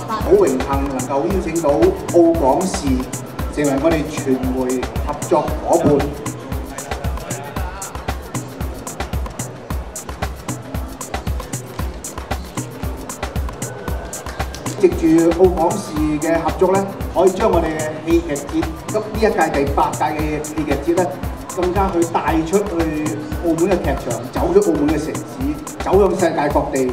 好榮幸能夠邀請到澳廣視成為我哋傳媒合作伙伴。藉住澳廣視嘅合作咧，可以將我哋嘅戲劇節，咁呢一屆第8屆嘅戲劇節咧，更加去帶出去澳門嘅劇場，走咗澳門嘅城市，走向世界各地。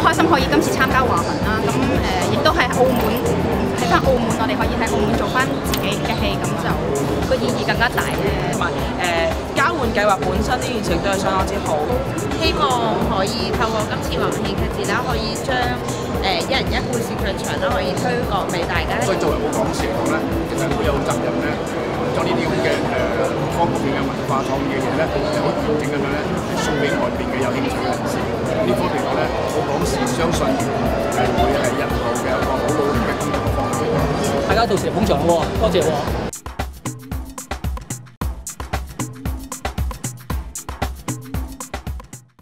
開心可以今次參加華文啦，咁亦都係澳門喺翻澳門，我哋可以喺澳門做翻自己嘅戲，咁就個意義更加大咧。同埋交換計劃本身呢件事都係相當之好，希望可以透過今次華文戲劇節啦，可以將一人一故事劇場啦，可以推廣俾大家。所以作為澳廣視嚟講咧，其實好有責任咧，將呢啲咁嘅方面嘅文化創意嘅嘢咧，係好完整咁樣咧，送俾外邊嘅有興趣嘅人士。呢方面講咧，澳廣視相信係會係日後嘅一個好努力嘅工作方向。大家到時捧場喎，多謝喎。